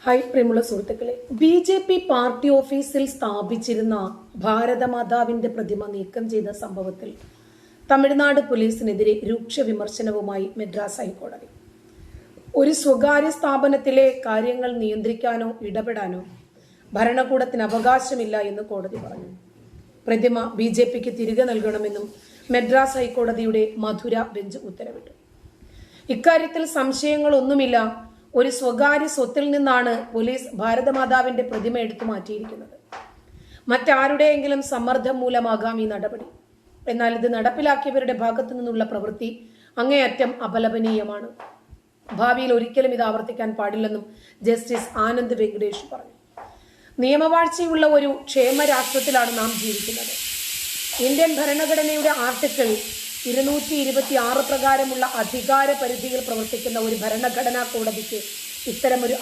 Hi പ്രിയമുള്ള സുഹൃത്തുക്കളെ, BJP. Party ഓഫീസിൽ സ്ഥാപിച്ചിരുന്ന ഭാരതമാതാവിന്റെ പ്രതിമ നീക്കം ചെയ്ത സംഭവത്തിൽ തമിഴ്നാട് പോലീസിനെതിരെ രൂക്ഷ വിമർശനവുമായി മദ്രാസ് ഹൈക്കോടതി. ഒരു സ്വകാര്യ സ്ഥാപനത്തിലെ കാര്യങ്ങൾ നിയന്ത്രിക്കാനോ ഇടപെടാനോ ഭരണകൂടത്തിന് അവകാശമില്ല എന്ന് കോടതി പറഞ്ഞു. പ്രതിമ ബി.ജെ.പിക്ക് തിരികെ നൽകണമെന്നും മദ്രാസ് ഹൈക്കോടതിയുടെ മധുര ബെഞ്ച് ഉത്തരവിട്ടു. ഇക്കാര്യത്തിൽ സംശയങ്ങളൊന്നുമില്ല. ഒരു സ്വകാര്യ സ്വത്തിൽ നിന്നാണ് പോലീസ് ഭാരതമാതാവിന്റെ പ്രതിമ എടുത്തു മാറ്റിയിരിക്കുന്നത്. മറ്റാരുടെയെങ്കിലും സമ്മർദ്ദം മൂലമാകാം ഈ നടപടി. എന്നാൽ ഇത് നടപ്പിലാക്കിയവരുടെ ഭാഗത്തു നിന്നുള്ള പ്രവൃത്തി അങ്ങേയറ്റം അപലപനീയമാണ്. ഭാവിയിൽ ഒരിക്കലും ഇത് ആവർത്തിക്കാൻ പാടില്ലെന്നും ജസ്റ്റിസ് ആനന്ദ് വെങ്കടേഷ് പറഞ്ഞു. നിയമവാഴ്ചയുള്ള ഒരു ക്ഷേമ രാഷ്ട്രത്തിലാണ് നാം ജീവിക്കുന്നത്. ഇന്ത്യൻ ഭരണഘടനയുടെ ആർട്ടിക്കിൾ 226 പ്രകാരമുള്ള അധികാര പരിധിയിൽ പ്രവർത്തിക്കുന്ന ഒരു ഭരണഘടനാ കോടതിക്ക് ഇത്തരമൊരു